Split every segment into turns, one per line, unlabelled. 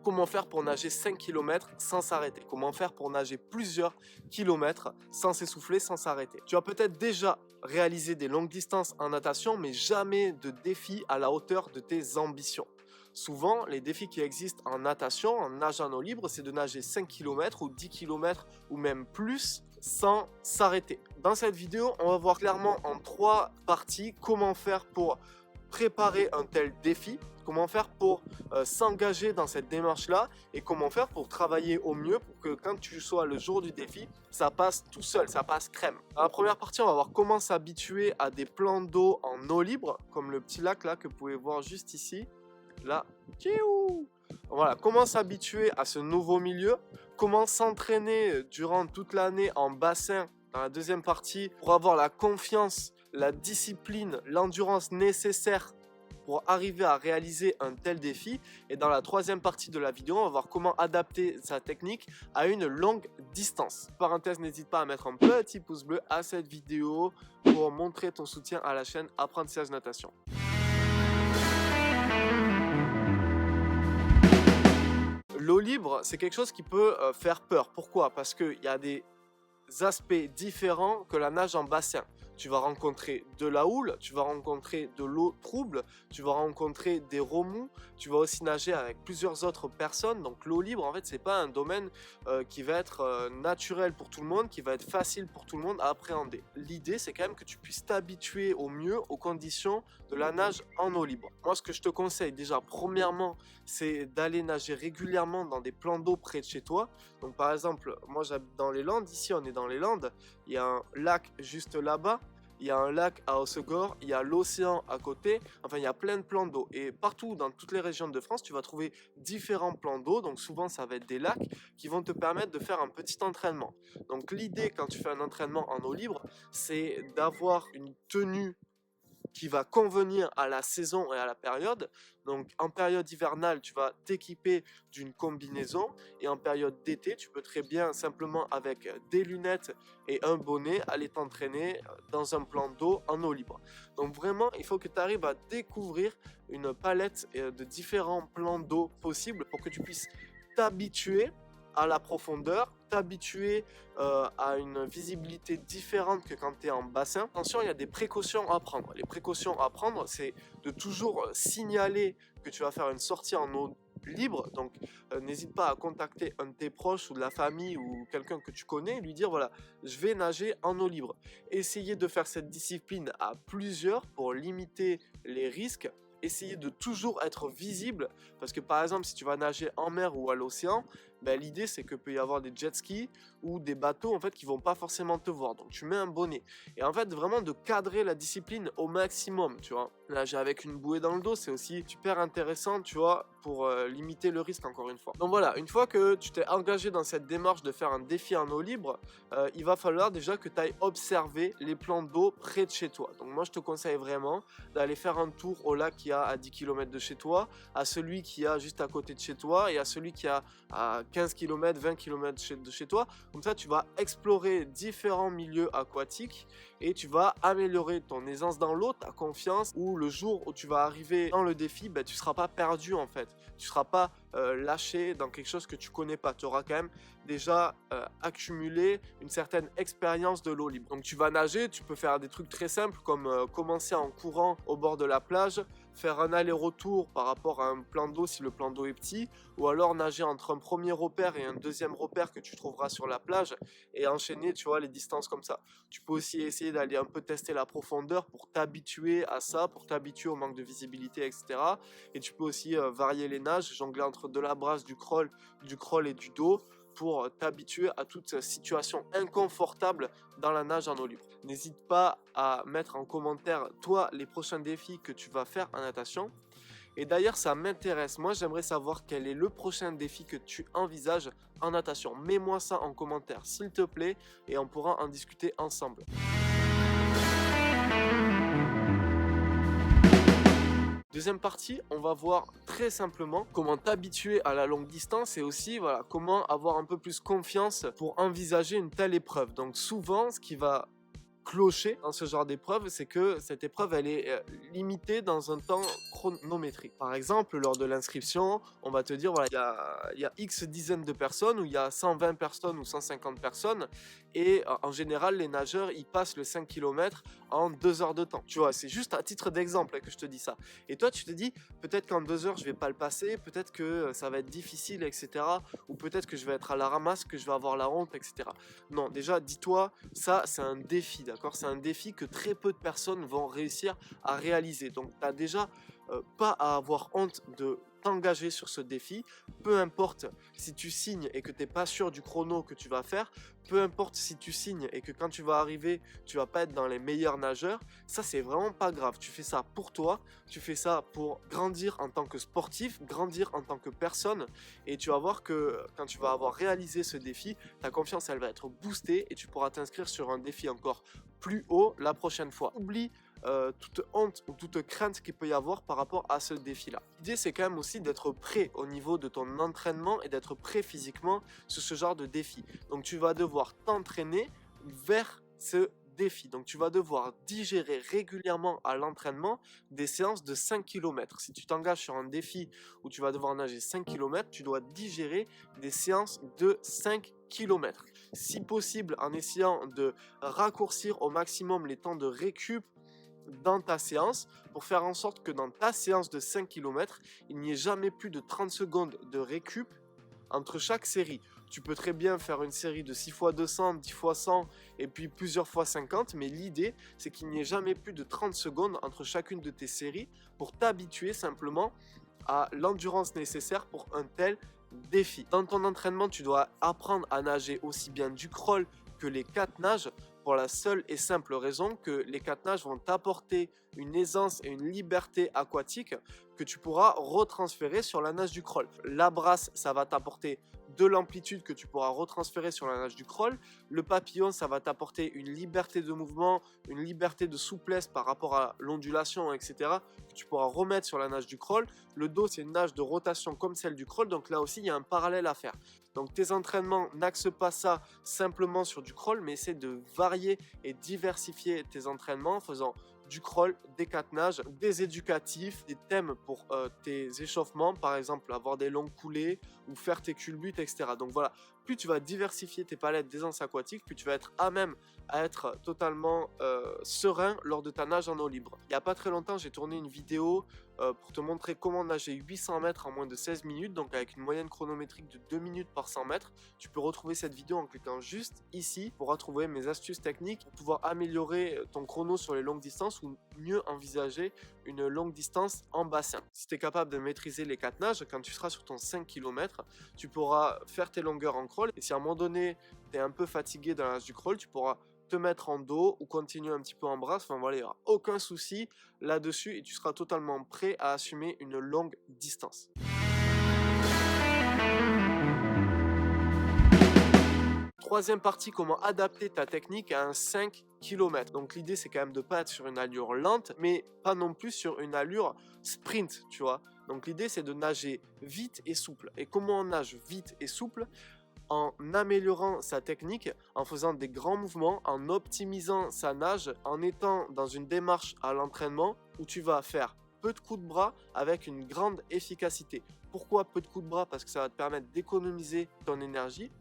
Comment faire pour nager 5 km sans s'arrêter? Comment faire pour nager plusieurs kilomètres sans s'essouffler, sans s'arrêter? Tu as peut-être déjà réalisé des longues distances en natation, mais jamais de défi à la hauteur de tes ambitions. Souvent, les défis qui existent en natation, en nage en eau libre, c'est de nager 5 km ou 10 km ou même plus sans s'arrêter. Dans cette vidéo, on va voir clairement en 3 parties comment faire pour préparer un tel défi, comment faire pour s'engager dans cette démarche-là et comment faire pour travailler au mieux pour que quand tu sois le jour du défi, ça passe tout seul, ça passe crème. Dans la première partie, on va voir comment s'habituer à des plans d'eau en eau libre, comme le petit lac là que vous pouvez voir juste ici. Là, tchiou. Voilà, comment s'habituer à ce nouveau milieu, comment s'entraîner durant toute l'année en bassin dans la deuxième partie pour avoir la confiance, la discipline, l'endurance nécessaire pour arriver à réaliser un tel défi. Et dans la troisième partie de la vidéo, on va voir comment adapter sa technique à une longue distance. Parenthèse, n'hésite pas à mettre un petit pouce bleu à cette vidéo pour montrer ton soutien à la chaîne Apprentissage Natation. L'eau libre, c'est quelque chose qui peut faire peur. Pourquoi? Parce qu'il y a des aspects différents que la nage en bassin. Tu vas rencontrer de la houle, tu vas rencontrer de l'eau trouble, tu vas rencontrer des remous, tu vas aussi nager avec plusieurs autres personnes. Donc l'eau libre, en fait, c'est pas un domaine qui va être naturel pour tout le monde, qui va être facile pour tout le monde à appréhender. L'idée, c'est quand même que tu puisses t'habituer au mieux aux conditions de la nage en eau libre. Moi, ce que je te conseille déjà, premièrement, c'est d'aller nager régulièrement dans des plans d'eau près de chez toi. Donc par exemple, moi j'habite dans les Landes, ici on est dans les Landes, il y a un lac juste là-bas, il y a un lac à Hossegor, il y a l'océan à côté, enfin il y a plein de plans d'eau. Et partout dans toutes les régions de France, tu vas trouver différents plans d'eau, donc souvent ça va être des lacs qui vont te permettre de faire un petit entraînement. Donc l'idée quand tu fais un entraînement en eau libre, c'est d'avoir une tenue qui va convenir à la saison et à la période. Donc en période hivernale, tu vas t'équiper d'une combinaison et en période d'été, tu peux très bien simplement avec des lunettes et un bonnet aller t'entraîner dans un plan d'eau en eau libre. Donc vraiment, il faut que tu arrives à découvrir une palette de différents plans d'eau possibles pour que tu puisses t'habituer à la profondeur, t'habituer à une visibilité différente que quand tu es en bassin. Attention, il y a des précautions à prendre. Les précautions à prendre, c'est de toujours signaler que tu vas faire une sortie en eau libre. Donc, n'hésite pas à contacter un de tes proches ou de la famille ou quelqu'un que tu connais et lui dire, voilà, je vais nager en eau libre. Essayez de faire cette discipline à plusieurs pour limiter les risques. Essayez de toujours être visible parce que par exemple si tu vas nager en mer ou à l'océan, ben, l'idée c'est que peut y avoir des jet skis ou des bateaux en fait qui vont pas forcément te voir, donc tu mets un bonnet et en fait vraiment de cadrer la discipline au maximum, tu vois. Nager avec une bouée dans le dos c'est aussi super intéressant, tu vois, pour limiter le risque encore une fois. Donc voilà, une fois que tu t'es engagé dans cette démarche de faire un défi en eau libre, il va falloir déjà que tu ailles observer les plans d'eau près de chez toi. Donc moi je te conseille vraiment d'aller faire un tour au lac qui a à 10 km de chez toi, à celui qui a juste à côté de chez toi et à celui qui a à 15 km, 20 km de chez toi. Comme ça, tu vas explorer différents milieux aquatiques et tu vas améliorer ton aisance dans l'eau, ta confiance, ou le jour où tu vas arriver dans le défi, ben, tu ne seras pas perdu en fait. Tu ne seras pas lâché dans quelque chose que tu connais pas. Tu auras quand même déjà accumulé une certaine expérience de l'eau libre. Donc tu vas nager, tu peux faire des trucs très simples comme commencer en courant au bord de la plage, faire un aller-retour par rapport à un plan d'eau si le plan d'eau est petit, ou alors nager entre un premier repère et un deuxième repère que tu trouveras sur la plage et enchaîner, tu vois, les distances comme ça. Tu peux aussi essayer d'aller un peu tester la profondeur pour t'habituer à ça, pour t'habituer au manque de visibilité, etc. Et tu peux aussi varier les nages, jongler entre de la brasse, du crawl et du dos pour t'habituer à toute situation inconfortable dans la nage en eau libre. N'hésite pas à mettre en commentaire, toi, les prochains défis que tu vas faire en natation. Et d'ailleurs, ça m'intéresse. Moi, j'aimerais savoir quel est le prochain défi que tu envisages en natation. Mets-moi ça en commentaire, s'il te plaît, et on pourra en discuter ensemble. Deuxième partie, on va voir très simplement comment t'habituer à la longue distance et aussi voilà, comment avoir un peu plus confiance pour envisager une telle épreuve. Donc souvent, ce qui va clocher dans ce genre d'épreuve, c'est que cette épreuve, elle est limitée dans un temps chronométrique. Par exemple, lors de l'inscription, on va te dire, voilà, il y a X dizaines de personnes, ou il y a 120 personnes ou 150 personnes, et en général, les nageurs, ils passent le 5 km en 2 heures de temps. Tu vois, c'est juste à titre d'exemple que je te dis ça. Et toi, tu te dis, peut-être qu'en 2 heures, je vais pas le passer, peut-être que ça va être difficile, etc. Ou peut-être que je vais être à la ramasse, que je vais avoir la honte, etc. Non, déjà, dis-toi, ça, c'est un défi, d'accord? C'est un défi que très peu de personnes vont réussir à réaliser. Donc, tu n'as déjà pas à avoir honte de t'engager sur ce défi. Peu importe si tu signes et que tu n'es pas sûr du chrono que tu vas faire, peu importe si tu signes et que quand tu vas arriver, tu vas pas être dans les meilleurs nageurs, ça, c'est vraiment pas grave. Tu fais ça pour toi, tu fais ça pour grandir en tant que sportif, grandir en tant que personne, et tu vas voir que quand tu vas avoir réalisé ce défi, ta confiance, elle va être boostée et tu pourras t'inscrire sur un défi encore plus haut la prochaine fois. Oublie toute honte ou toute crainte qu'il peut y avoir par rapport à ce défi-là. L'idée, c'est quand même aussi d'être prêt au niveau de ton entraînement et d'être prêt physiquement sur ce genre de défi. Donc, tu vas devoir t'entraîner vers ce défi. Donc, tu vas devoir digérer régulièrement à l'entraînement des séances de 5 km. Si tu t'engages sur un défi où tu vas devoir nager 5 km, tu dois digérer des séances de 5 km. Si possible, en essayant de raccourcir au maximum les temps de récup dans ta séance, pour faire en sorte que dans ta séance de 5 km, il n'y ait jamais plus de 30 secondes de récup entre chaque série. Tu peux très bien faire une série de 6 fois 200, 10 fois 100 et puis plusieurs fois 50, mais l'idée, c'est qu'il n'y ait jamais plus de 30 secondes entre chacune de tes séries pour t'habituer simplement à l'endurance nécessaire pour un tel défi. Dans ton entraînement, tu dois apprendre à nager aussi bien du crawl que les 4 nages, pour la seule et simple raison que les 4 nages vont t'apporter une aisance et une liberté aquatique que tu pourras retransférer sur la nage du crawl. La brasse, ça va t'apporter de l'amplitude que tu pourras retransférer sur la nage du crawl. Le papillon, ça va t'apporter une liberté de mouvement, une liberté de souplesse par rapport à l'ondulation, etc., que tu pourras remettre sur la nage du crawl. Le dos, c'est une nage de rotation comme celle du crawl, donc là aussi, il y a un parallèle à faire. Donc tes entraînements, n'axe pas ça simplement sur du crawl, mais essaie de varier et diversifier tes entraînements en faisant du crawl, des 4 nages, des éducatifs, des thèmes pour tes échauffements, par exemple avoir des longues coulées ou faire tes culbutes, etc. Donc voilà, plus tu vas diversifier tes palettes d'aisance aquatique, plus tu vas être à même à être totalement serein lors de ta nage en eau libre. Il n'y a pas très longtemps, j'ai tourné une vidéo pour te montrer comment nager 800 mètres en moins de 16 minutes, donc avec une moyenne chronométrique de 2 minutes par 100 mètres. Tu peux retrouver cette vidéo en cliquant juste ici pour retrouver mes astuces techniques pour pouvoir améliorer ton chrono sur les longues distances ou mieux envisager une longue distance en bassin. Si tu es capable de maîtriser les 4 nages, quand tu seras sur ton 5 km, tu pourras faire tes longueurs en crawl, et si à un moment donné tu es un peu fatigué dans la nage du crawl, tu pourras te mettre en dos ou continuer un petit peu en brasse. Enfin voilà, il n'y aura aucun souci là-dessus et tu seras totalement prêt à assumer une longue distance. Troisième partie, comment adapter ta technique à un 5 km. Donc l'idée, c'est quand même de ne pas être sur une allure lente, mais pas non plus sur une allure sprint, tu vois. Donc l'idée, c'est de nager vite et souple. Et comment on nage vite et souple? En améliorant sa technique, en faisant des grands mouvements, en optimisant sa nage, en étant dans une démarche à l'entraînement où tu vas faire peu de coups de bras avec une grande efficacité. Pourquoi peu de coups de bras? Parce que ça va te permettre d'économiser ton énergie.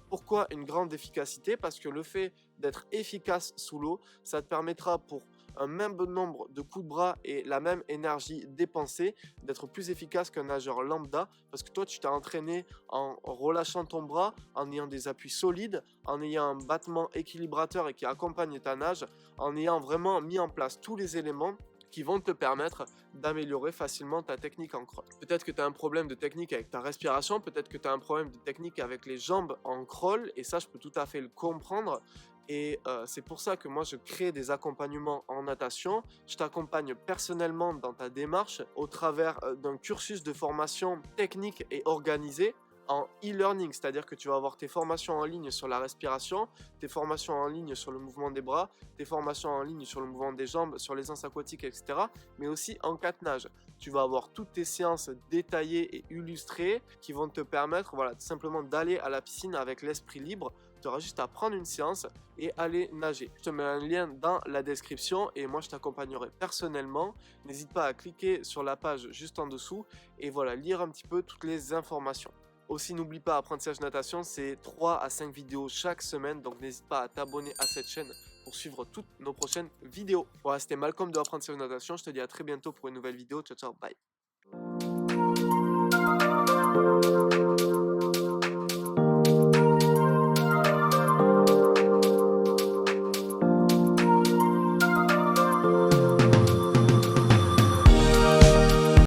Pourquoi une grande efficacité? Parce que le fait d'être efficace sous l'eau, ça te permettra pour un même nombre de coups de bras et la même énergie dépensée d'être plus efficace qu'un nageur lambda, parce que toi tu t'es entraîné en relâchant ton bras, en ayant des appuis solides, en ayant un battement équilibrateur et qui accompagne ta nage, en ayant vraiment mis en place tous les éléments qui vont te permettre d'améliorer facilement ta technique en crawl. Peut-être que tu as un problème de technique avec ta respiration, peut-être que tu as un problème de technique avec les jambes en crawl, et ça je peux tout à fait le comprendre. Et c'est pour ça que moi je crée des accompagnements en natation. Je t'accompagne personnellement dans ta démarche au travers d'un cursus de formation technique et organisé en e-learning, c'est-à-dire que tu vas avoir tes formations en ligne sur la respiration, tes formations en ligne sur le mouvement des bras, tes formations en ligne sur le mouvement des jambes, sur les anses aquatiques, etc. Mais aussi en catenage. Tu vas avoir toutes tes séances détaillées et illustrées qui vont te permettre, voilà, tout simplement d'aller à la piscine avec l'esprit libre. Tu auras juste à prendre une séance et aller nager. Je te mets un lien dans la description et moi je t'accompagnerai personnellement. N'hésite pas à cliquer sur la page juste en dessous et voilà, lire un petit peu toutes les informations. Aussi, n'oublie pas, Apprentissage Natation, c'est 3 à 5 vidéos chaque semaine, donc n'hésite pas à t'abonner à cette chaîne pour suivre toutes nos prochaines vidéos. Voilà, c'était Malcolm de Apprentissage Natation, je te dis à très bientôt pour une nouvelle vidéo. Ciao, ciao, bye.